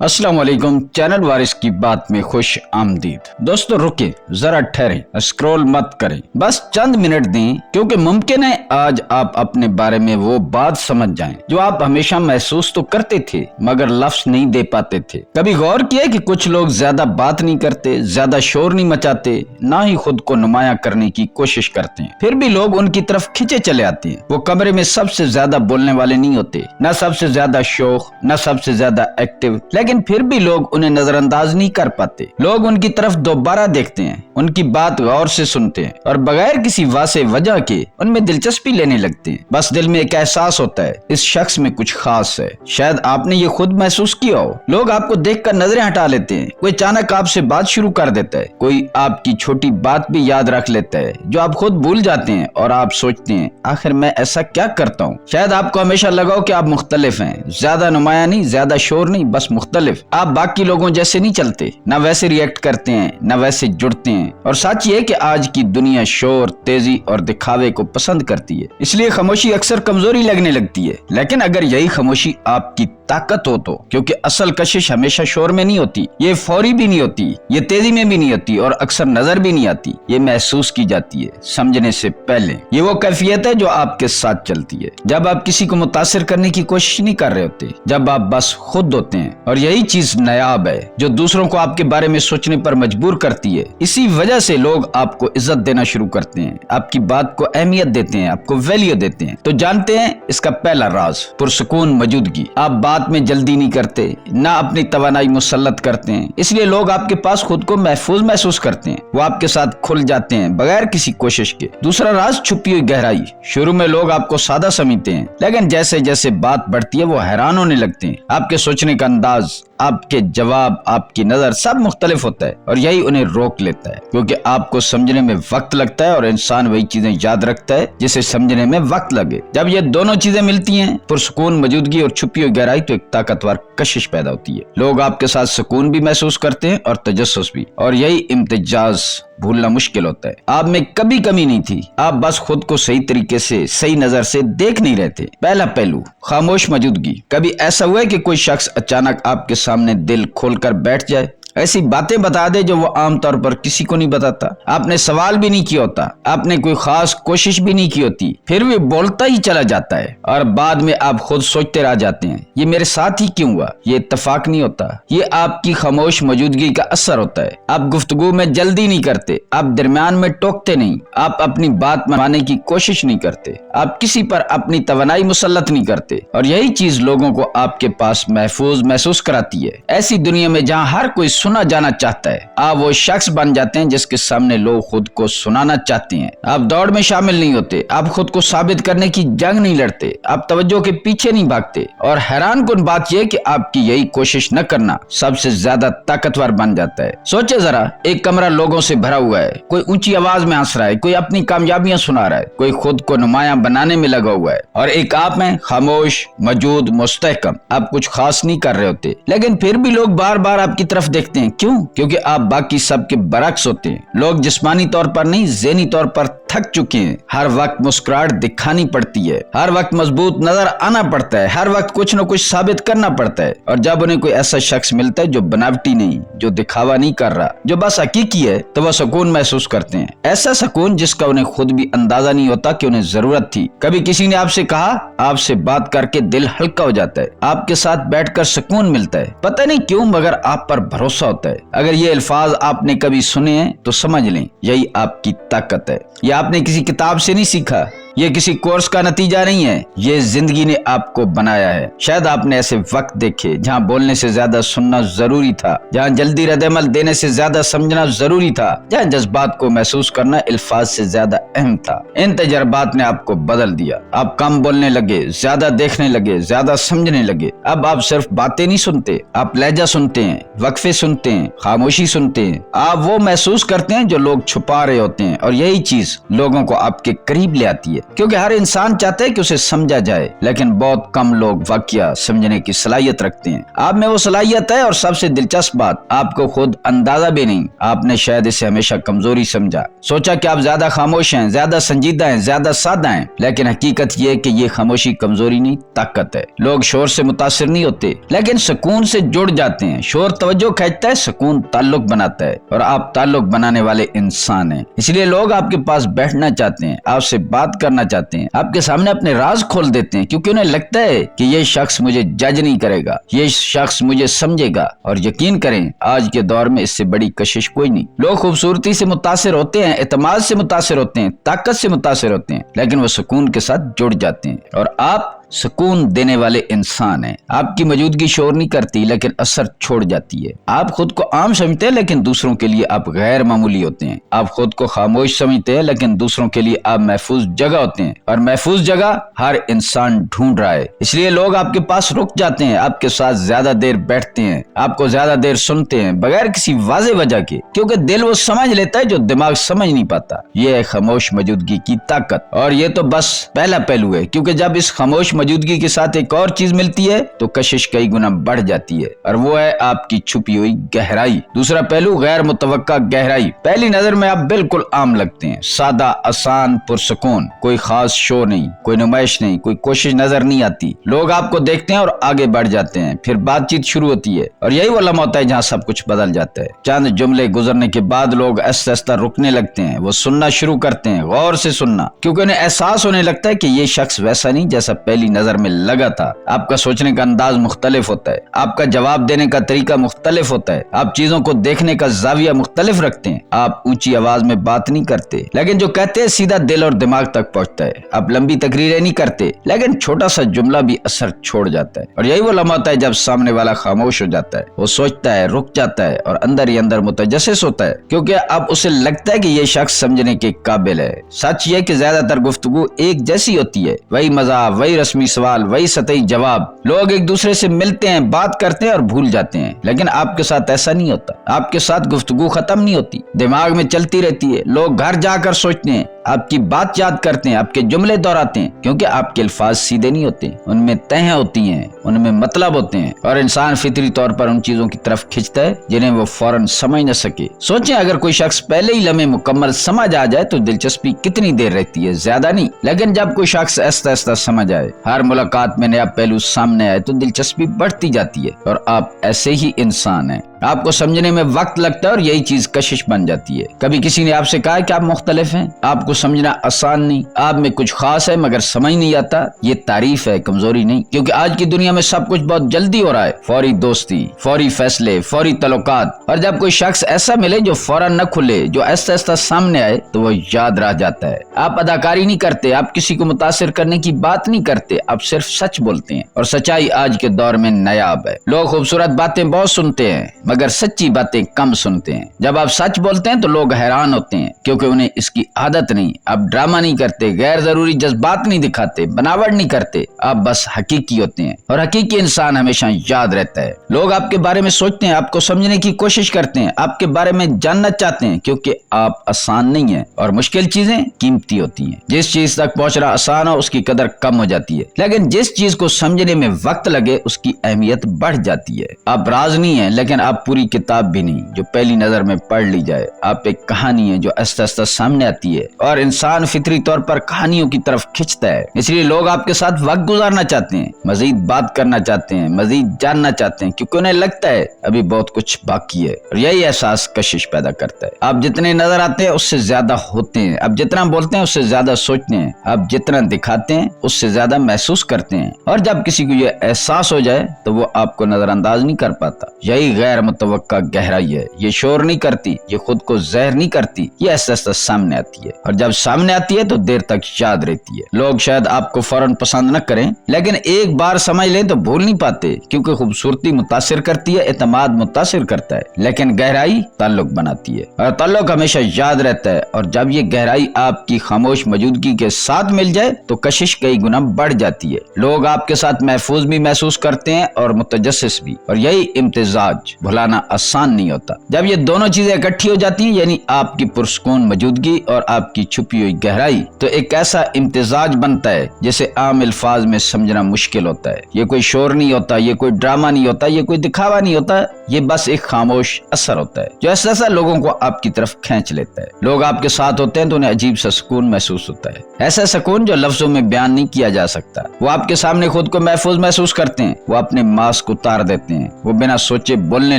अस्सलाम वालेकुम। चैनल वारिस की बात में खुश आमदीद। दोस्तों रुके, जरा ठहरें, स्क्रॉल मत करें, बस चंद मिनट दें, क्योंकि मुमकिन है आज आप अपने बारे में वो बात समझ जाएं जो आप हमेशा महसूस तो करते थे मगर लफ्ज नहीं दे पाते थे। कभी गौर किया कि कुछ लोग ज्यादा बात नहीं करते, ज्यादा शोर नहीं मचाते, ना ही खुद को नुमाया करने की कोशिश करते हैं, फिर भी लोग उनकी तरफ खिंचे चले आते हैं। वो कमरे में सबसे ज्यादा बोलने वाले नहीं होते, न सबसे ज्यादा शौक, न सबसे ज्यादा एक्टिव, लेकिन फिर भी लोग उन्हें नजरअंदाज नहीं कर पाते। लोग उनकी तरफ दोबारा देखते हैं, उनकी बात गौर से सुनते हैं और बगैर किसी वासे वजह के उनमें दिलचस्पी लेने लगते हैं। बस दिल में एक एहसास होता है, इस शख्स में कुछ खास है। शायद आपने ये खुद महसूस किया हो। लोग आपको देखकर नजरें हटा लेते हैं, कोई अचानक आपसे बात शुरू कर देता है, कोई आपकी छोटी बात भी याद रख लेता है जो आप खुद भूल जाते हैं, और आप सोचते हैं आखिर मैं ऐसा क्या करता हूँ। शायद आपको हमेशा लगा हो कि आप मुख्तलिफ हैं, ज्यादा नुमाया नहीं, ज्यादा शोर नहीं, बस मुख्तलिफ। आप बाकी लोगों जैसे नहीं चलते, न वैसे रिएक्ट करते हैं, न वैसे जुड़ते हैं। और सच ये कि आज की दुनिया शोर, तेजी और दिखावे को पसंद करती है, इसलिए खामोशी अक्सर कमजोरी लगने लगती है। लेकिन अगर यही खामोशी आपकी ताकत हो तो, क्योंकि असल कशिश हमेशा शोर में नहीं होती, ये फौरी भी नहीं होती, ये तेजी में भी नहीं होती, और अक्सर नजर भी नहीं आती। ये महसूस की जाती है समझने से पहले। ये वो कैफियत है जो आपके साथ चलती है जब आप किसी को मुतासिर करने की कोशिश नहीं कर रहे होते, जब आप बस खुद होते हैं। और यही चीज नायाब है जो दूसरों को आपके बारे में सोचने पर मजबूर करती है। इसी वजह से लोग आपको इज्जत देना शुरू करते हैं, आपकी बात को अहमियत देते हैं, आपको वैल्यू देते हैं। तो जानते हैं इसका पहला राज? पुरसुकून मौजूदगी। आप बात में जल्दी नहीं करते, ना अपनी तवानाई मुसल्लत करते हैं, इसलिए लोग आपके पास खुद को महफूज महसूस करते हैं। वो आपके साथ खुल जाते हैं बगैर किसी कोशिश के। दूसरा राज छुपी हुई गहराई। शुरू में लोग आपको सादा समझते हैं, लेकिन जैसे जैसे बात बढ़ती है वो हैरान होने लगते हैं। आपके सोचने का अंदाज, आपके जवाब, आपकी नजर सब मुख्तलिफ होता है, और यही उन्हें रोक लेता है, क्योंकि आपको समझने में वक्त लगता है और इंसान वही चीजें याद रखता है जिसे समझने में वक्त लगे। जब ये दोनों चीजें मिलती हैं, पुरसुकून मौजूदगी और छुपी हुई गहराई, तो एक ताकतवर कशिश पैदा होती है। लोग आपके साथ सुकून भी महसूस करते हैं और तजस्सुस भी, और यही इम्तिजाज भूलना मुश्किल होता है। आप में कभी कमी नहीं थी, आप बस खुद को सही तरीके से, सही नजर से देख नहीं रहे थे। पहला पहलू, खामोश मौजूदगी। कभी ऐसा हुआ है कि कोई शख्स अचानक आपके सामने दिल खोलकर बैठ जाए, ऐसी बातें बता दे जो वो आमतौर पर किसी को नहीं बताता? आपने सवाल भी नहीं किया होता, आपने कोई खास कोशिश भी नहीं की होती, फिर भी बोलता ही चला जाता है, और बाद में आप खुद सोचते रह जाते हैं ये मेरे साथ ही क्यों हुआ। ये इत्तेफाक नहीं होता, ये आपकी खामोश मौजूदगी का असर होता है। आप गुफ्तगू में जल्दी नहीं करते, आप दरमियान में टोकते नहीं, आप अपनी बात मानने की कोशिश नहीं करते, आप किसी पर अपनी तवानाई मुसल्लत नहीं करते, और यही चीज लोगों को आपके पास महफूज महसूस कराती है। ऐसी दुनिया में जहाँ हर कोई सुना जाना चाहता है, आप वो शख्स बन जाते हैं जिसके सामने लोग खुद को सुनाना चाहते हैं। आप दौड़ में शामिल नहीं होते, आप खुद को साबित करने की जंग नहीं लड़ते, आप तवज्जो के पीछे नहीं भागते। और हैरान कुन बात यह कि आपकी यही कोशिश न करना सबसे ज्यादा ताकतवर बन जाता है। सोचे जरा, एक कमरा लोगों से भरा हुआ है, कोई ऊंची आवाज में हंस रहा है, कोई अपनी कामयाबियां सुना रहा है, कोई खुद को नुमाया बनाने में लगा हुआ है, और एक आप में खामोश, मौजूद, मुस्तहकम। आप कुछ खास नहीं कर रहे होते, लेकिन फिर भी लोग बार बार आपकी तरफ देखते हैं। क्यों? क्योंकि आप बाकी सब के बरक्स होते हैं। लोग जिस्मानी तौर पर नहीं, ज़हनी तौर पर थक चुके हैं। हर वक्त मुस्कुराहट दिखानी पड़ती है, हर वक्त मजबूत नजर आना पड़ता है, हर वक्त कुछ न कुछ साबित करना पड़ता है। और जब उन्हें कोई ऐसा शख्स मिलता है जो बनावटी नहीं, जो दिखावा नहीं कर रहा, जो बस हकीकी है, तो वह सुकून महसूस करते हैं। ऐसा सुकून जिसका उन्हें खुद भी अंदाजा नहीं होता कि उन्हें जरूरत थी। कभी किसी ने आपसे कहा, आपसे बात करके दिल हल्का हो जाता है, आपके साथ बैठकर सुकून मिलता है, पता नहीं क्यों, मगर आप पर भरोसा होता है। अगर ये अल्फाज आपने कभी सुने हैं तो समझ लें यही आपकी ताकत है। ये आपने किसी किताब से नहीं सीखा, ये किसी कोर्स का नतीजा नहीं है, ये जिंदगी ने आपको बनाया है। शायद आपने ऐसे वक्त देखे जहाँ बोलने से ज्यादा सुनना जरूरी था, जहाँ जल्दी रद्द-ए-अमल देने से ज्यादा समझना जरूरी था, जहाँ जज्बात को महसूस करना अल्फाज से ज्यादा अहम था। इन तजर्बात ने आपको बदल दिया। आप कम बोलने लगे, ज्यादा देखने लगे, ज्यादा समझने लगे। अब आप सिर्फ बातें नहीं सुनते, आप लहजा सुनते हैं, वक्फे सुनते हैं, खामोशी सुनते हैं। आप वो महसूस करते हैं जो लोग छुपा रहे होते हैं, और यही चीज लोगों को आपके करीब ले आती है। क्योंकि हर इंसान चाहता है कि उसे समझा जाए, लेकिन बहुत कम लोग वाकया समझने की सलाहियत रखते हैं। आप में वो सलाहियत है, और सबसे दिलचस्प बात, आपको खुद अंदाजा भी नहीं। आपने शायद इसे हमेशा कमजोरी समझा, सोचा कि आप ज्यादा खामोश हैं, ज्यादा संजीदा हैं, ज्यादा सादा हैं, लेकिन हकीकत ये है कि ये खामोशी कमजोरी नहीं, ताकत है। लोग शोर से मुतासिर नहीं होते, लेकिन सुकून से जुड़ जाते हैं। शोर तवज्जो खींचता है, सुकून ताल्लुक बनाता है, और आप ताल्लुक बनाने वाले इंसान हैं। इसलिए लोग आपके पास बैठना चाहते हैं, आपसे बात करना चाहते हैं, आपके सामने अपने राज खोल देते हैं, क्योंकि उन्हें लगता है कि ये शख्स मुझे जज नहीं करेगा, ये शख्स मुझे समझेगा। और यकीन करें, आज के दौर में इससे बड़ी कशिश कोई नहीं। लोग खूबसूरती से मुतासिर होते हैं, एतमाद से मुतासिर होते हैं, ताकत से मुतासिर होते हैं, लेकिन वो सुकून के साथ जुड़ जाते हैं। और आप सुकून देने वाले इंसान हैं। आपकी मौजूदगी शोर नहीं करती, लेकिन असर छोड़ जाती है। आप खुद को आम समझते हैं, लेकिन दूसरों के लिए आप गैर मामूली होते हैं। आप खुद को खामोश समझते हैं, लेकिन दूसरों के लिए आप महफूज जगह होते हैं, और महफूज जगह हर इंसान ढूंढ रहा है। इसलिए लोग आपके पास रुक जाते हैं, आपके साथ ज्यादा देर बैठते हैं, आपको ज्यादा देर सुनते हैं, बगैर किसी वाज़ेह वजह के, क्योंकि दिल वो समझ लेता है जो दिमाग समझ नहीं पाता। ये है खामोश मौजूदगी की ताकत। और ये तो बस पहला पहलू है, क्योंकि जब इस खामोश मौजूदगी के साथ एक और चीज मिलती है तो कशिश कई गुना बढ़ जाती है, और वो है आपकी छुपी हुई गहराई। दूसरा पहलू, गैर मुतवक्का गहराई। पहली नजर में आप बिल्कुल आम लगते हैं, सादा, आसान, पुरसुकून, कोई खास शो नहीं, कोई नुमाइश नहीं, कोई कोशिश नजर नहीं आती। लोग आपको देखते हैं और आगे बढ़ जाते हैं, फिर बातचीत शुरू होती है, और यही वो लम्हा होता है जहाँ सब कुछ बदल जाता है। चंद जुमले गुजरने के बाद लोग आहिस्ता आहिस्ता रुकने लगते हैं, वो सुनना शुरू करते हैं, गौर से सुनना, क्योंकि उन्हें एहसास होने लगता है कि ये शख्स वैसा नहीं जैसा पहली नजर में लगा था। आपका सोचने का अंदाज मुख्तलिफ होता है, आपका जवाब देने का तरीका मुख्तलिफ होता है, आप चीजों को देखने का जाविया मुख्तलिफ रखते हैं। आप ऊंची आवाज में बात नहीं करते, लेकिन जो कहते हैं सीधा दिल और दिमाग तक पहुंचता है। आप लंबी तकरीरें नहीं करते, लेकिन छोटा सा जुमला भी असर छोड़ जाता है। और यही वो लम्हा होता है जब सामने वाला खामोश हो जाता है, वो सोचता है, रुक जाता है, और अंदर ही अंदर मुतजस्सिस होता है, क्योंकि अब उसे लगता है कि ये शख्स समझने के काबिल है। सच ये कि ज्यादातर गुफ्तगू एक जैसी होती है, वही मजाक, वही रस्मी सवाल, वही सतही जवाब। लोग एक दूसरे से मिलते हैं, बात करते हैं और भूल जाते हैं, लेकिन आपके साथ ऐसा नहीं होता। आपके साथ गुफ्तगू खत्म नहीं होती, दिमाग में चलती रहती है। लोग घर जाकर सोचते हैं, आपकी बात याद करते हैं, आपके जुमले दोहराते हैं, क्योंकि आपके अल्फाज सीधे नहीं होते, उनमें तह होती हैं, उनमें मतलब होते हैं, और इंसान फितरी तौर पर उन चीजों की तरफ खिंचता है जिन्हें वो फौरन समझ न सके। सोचें, अगर कोई शख्स पहले ही लम्हे मुकम्मल समझ आ जाए तो दिलचस्पी कितनी देर रहती है, ज्यादा नहीं। लेकिन जब कोई शख्स आहिस्ता आहिस्ता समझ आए, हर मुलाकात में नया पहलू सामने आए, तो दिलचस्पी बढ़ती जाती है। और आप ऐसे ही इंसान हैं, आपको समझने में वक्त लगता है, और यही चीज कशिश बन जाती है। कभी किसी ने आपसे कहा कि आप मुख्तलिफ हैं, आपको समझना आसान नहीं, आप में कुछ खास है मगर समझ नहीं आता। ये तारीफ है, कमजोरी नहीं, क्योंकि आज की दुनिया में सब कुछ बहुत जल्दी हो रहा है। फौरी दोस्ती, फौरी फैसले, फौरी तल्लुकात। और जब कोई शख्स ऐसा मिले जो फौरन न खुले, जो आहिस्ता आहिस्ता सामने आए, तो वो याद रह जाता है। आप अदाकारी नहीं करते, आप किसी को मुतासिर करने की बात नहीं करते, आप सिर्फ सच बोलते हैं। और सच्चाई आज के दौर में नायाब है। लोग खूबसूरत बातें बहुत सुनते हैं, मगर सच्ची बातें कम सुनते हैं। जब आप सच बोलते हैं तो लोग हैरान होते हैं, क्योंकि उन्हें इसकी आदत नहीं। आप ड्रामा नहीं करते, गैर जरूरी जज्बात नहीं दिखाते, बनावट नहीं करते, आप बस हकीकी होते हैं। और हकीकी इंसान हमेशा याद रहता है। लोग आपके बारे में सोचते हैं, आपको समझने की कोशिश करते हैं, आपके बारे में जानना चाहते हैं, क्योंकि आप आसान नहीं है, और मुश्किल चीजें कीमती होती हैं। जिस चीज तक पहुंचना आसान हो उसकी कदर कम हो जाती है, लेकिन जिस चीज को समझने में वक्त लगे उसकी अहमियत बढ़ जाती है। आप राज नहीं है, लेकिन आप पूरी किताब भी नहीं जो पहली नजर में पढ़ ली जाए। आप एक कहानी है जो आहिस्ता आहिस्ता सामने आती है, और इंसान फितरी तौर पर कहानियों की तरफ खिंचता है। इसलिए लोग आपके साथ वक्त गुजारना चाहते हैं, मजीद बात करना चाहते हैं, मजीद जानना चाहते हैं, क्योंकि उन्हें लगता है अभी बहुत कुछ बाकी है। और यही एहसास कशिश पैदा करता है। आप जितने नजर आते हैं उससे ज्यादा होते हैं, आप जितना बोलते हैं उससे ज्यादा सोचते हैं, आप जितना दिखाते हैं उससे ज्यादा महसूस करते हैं। और जब किसी को ये एहसास हो जाए तो वो आपको नजरअंदाज नहीं कर पाता। यही गैर मुतवक्का गहराई है। ये शोर नहीं करती, ये खुद को जहर नहीं करती, ये आहिस्ता आहिस्ता सामने आती है, और जब सामने आती है तो देर तक याद रहती है। लोग शायद आपको फौरन पसंद न करें, लेकिन एक बार समझ लें तो भूल नहीं पाते, क्योंकि खूबसूरती मुतासिर करती है, एतमाद मुतासिर करता है, लेकिन गहराई ताल्लुक बनाती है, और ताल्लुक हमेशा याद रहता है। और जब ये गहराई आपकी खामोश मौजूदगी के साथ मिल जाए तो कशिश कई गुना बढ़ जाती है। लोग आपके साथ महफूज भी महसूस करते हैं और मुतजस्सिस भी, और यही इम्तिजाज भुला चलाना आसान नहीं होता। जब ये दोनों चीजें इकट्ठी हो जाती हैं, यानी आपकी पुरसकून मौजूदगी और आपकी छुपी हुई गहराई, तो एक ऐसा इम्तिजाज बनता है जिसे आम अल्फाज में समझना मुश्किल होता है। ये कोई शोर नहीं होता, ये कोई ड्रामा नहीं होता, ये कोई दिखावा नहीं होता, ये बस एक खामोश असर होता है जो ऐसा लोगों को आपकी तरफ खींच लेता है। लोग आपके साथ होते हैं तो उन्हें अजीब सा सुकून महसूस होता है, ऐसा सुकून जो लफ्जों में बयान नहीं किया जा सकता। वो आपके सामने खुद को महफूज महसूस करते हैं, वो अपने मास्क उतार देते हैं, वो बिना सोचे बोलने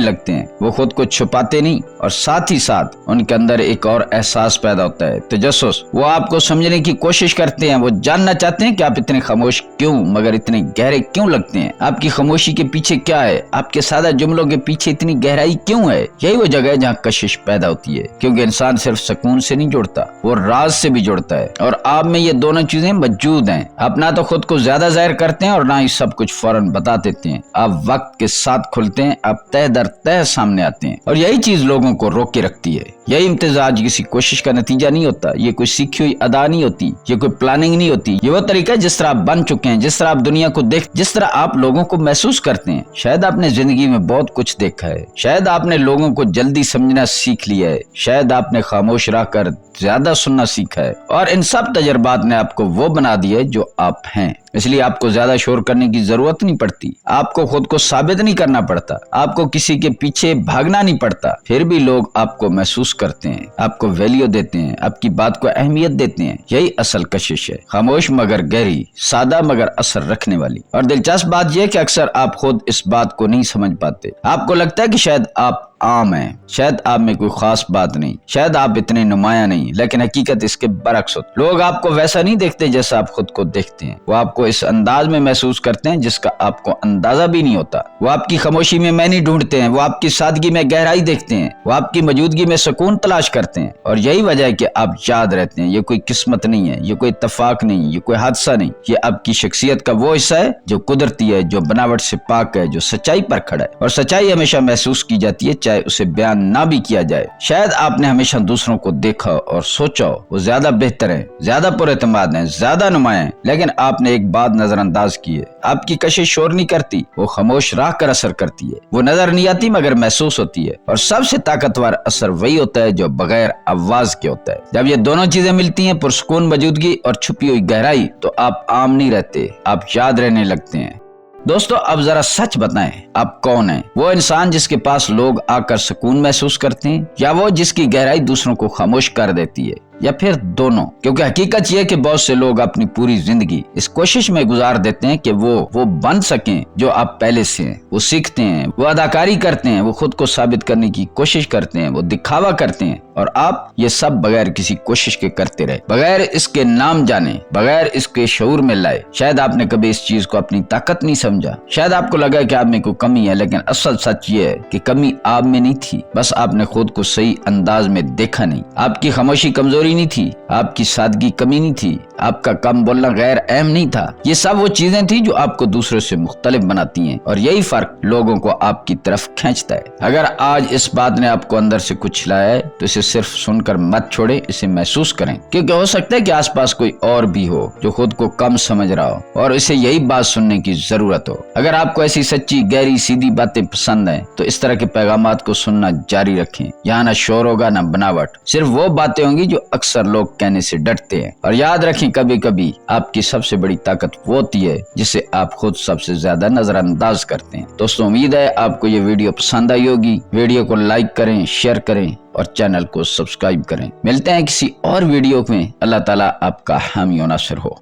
लगते हैं, वो खुद को छुपाते नहीं, और साथ ही साथ उनके अंदर एक और एहसास पैदा होता है, तजस्सुस। वो आपको समझने की कोशिश करते हैं, वो जानना चाहते हैं कि आप इतने खामोश क्यों, मगर इतने गहरे क्यों लगते हैं, आपकी खामोशी के पीछे क्या है, आपके सादा जुमलों के पीछे इतनी गहराई क्यों है। यही वो जगह है जहाँ कशिश पैदा होती है, क्योंकि इंसान सिर्फ सुकून से नहीं जुड़ता, वो राज से भी जुड़ता है, और आप में ये दोनों चीजें मौजूद हैं। आप ना तो खुद को ज्यादा जाहिर करते हैं और ना ही सब कुछ फौरन बता देते हैं। आप वक्त के साथ खुलते हैं, आप तह दर तह सामने आते हैं, और यही चीज लोगों को रोके रखती है। यही इम्तिजाज किसी कोशिश का नतीजा नहीं होता, ये कोई सीखी हुई अदा नहीं होती, ये कोई प्लानिंग नहीं होती, ये वो तरीका है जिस तरह आप बन चुके हैं, जिस तरह आप दुनिया को जिस तरह आप लोगों को महसूस करते हैं। शायद आपने जिंदगी में बहुत कुछ देखा है, शायद आपने लोगों को जल्दी समझना सीख लिया है, शायद आपने खामोश रहकर ज्यादा सुनना सीखा है, और इन सब तजर्बात ने आपको वो बना दिया है जो आप हैं। इसलिए आपको ज्यादा शोर करने की जरूरत नहीं पड़ती, आपको खुद को साबित नहीं करना पड़ता, आपको किसी के पीछे भागना नहीं पड़ता। फिर भी लोग आपको महसूस करते हैं, आपको वैल्यू देते हैं, आपकी बात को अहमियत देते हैं। यही असल कशिश है, खामोश मगर गहरी, सादा मगर असर रखने वाली। और दिलचस्प बात यह कि अक्सर आप खुद इस बात को नहीं समझ पाते। आपको लगता है कि शायद आप आम है, शायद आप में कोई खास बात नहीं, शायद आप इतने नुमाया नहीं, लेकिन हकीकत इसके बरक्स होती। लोग आपको वैसा नहीं देखते जैसा आप खुद को देखते हैं, वो आपको इस अंदाज में महसूस करते हैं जिसका आपको अंदाजा भी नहीं होता। वो आपकी खामोशी में मैनी ढूंढते हैं, वो आपकी सादगी में गहराई देखते हैं, वो आपकी मौजूदगी में सुकून तलाश करते हैं, और यही वजह है कि आप याद रहते हैं। ये कोई किस्मत नहीं है, ये कोई इत्तेफाक नहीं, ये कोई हादसा नहीं, ये आपकी शख्सियत का वो हिस्सा है जो कुदरती है, जो बनावट से पाक है, जो सच्चाई पर खड़ा है। और सच्चाई हमेशा महसूस की जाती है, चाहे उसे बयान ना भी किया जाए। शायद आपने हमेशा दूसरों को देखा और सोचा वो ज्यादा बेहतर है, ज्यादा पुरएतमाद है, ज्यादा नुमाया है, लेकिन आपने एक बात नजरअंदाज की है। आपकी कशिश शोर नहीं करती, वो खामोश रह कर असर करती है। वो नजर नहीं आती मगर महसूस होती है, और सबसे ताकतवर असर वही होता है जो बगैर आवाज के होता है। जब ये दोनों चीजें मिलती हैं, पुरसुकून मौजूदगी और छुपी हुई गहराई, तो आप आम नहीं रहते, आप याद रहने लगते हैं। दोस्तों, अब जरा सच बताएं, आप कौन हैं? वो इंसान जिसके पास लोग आकर सुकून महसूस करते हैं, या वो जिसकी गहराई दूसरों को खामोश कर देती है, या फिर दोनों? क्योंकि हकीकत ये है कि बहुत से लोग अपनी पूरी जिंदगी इस कोशिश में गुजार देते हैं कि वो बन सकें जो आप पहले से हैं। वो सीखते हैं, वो अदाकारी करते हैं, वो खुद को साबित करने की कोशिश करते हैं, वो दिखावा करते हैं, और आप ये सब बगैर किसी कोशिश के करते रहे, बगैर इसके नाम जाने, बगैर इसके शऊर में लाए। शायद आपने कभी इस चीज को अपनी ताकत नहीं समझा, शायद आपको लगा कि आप में कोई कमी है, लेकिन असल सच ये है कि कमी आप में नहीं थी, बस आपने खुद को सही अंदाज में देखा नहीं। आपकी खामोशी कमजोरी नहीं थी, आपकी सादगी कमी नहीं थी, आपका कम बोलना गैर अहम नहीं था। ये सब वो चीजें थी जो आपको दूसरों से मुख्तलिफ बनाती हैं, और यही फर्क लोगों को आपकी तरफ खींचता है। अगर आज इस बात ने आपको अंदर से कुछ लाया है, तो इसे सिर्फ सुनकर मत छोड़े, इसे महसूस करें, क्योंकि हो सकता है कि आसपास कोई और भी हो जो खुद को कम समझ रहा हो, और इसे यही बात सुनने की जरूरत हो। अगर आपको ऐसी सच्ची गहरी सीधी बातें पसंद है, तो इस तरह के पैगामात को सुनना जारी रखें। यहाँ ना शोर होगा ना बनावट, सिर्फ वो बातें होंगी जो अक्सर लोग कहने से डरते हैं। और याद रखें, कभी कभी आपकी सबसे बड़ी ताकत वो होती है जिसे आप खुद सबसे ज्यादा नजरअंदाज करते हैं। दोस्तों, उम्मीद है आपको ये वीडियो पसंद आई होगी। वीडियो को लाइक करें, शेयर करें, और चैनल को सब्सक्राइब करें। मिलते हैं किसी और वीडियो में। अल्लाह ताला आपका हामी और नासिर हो।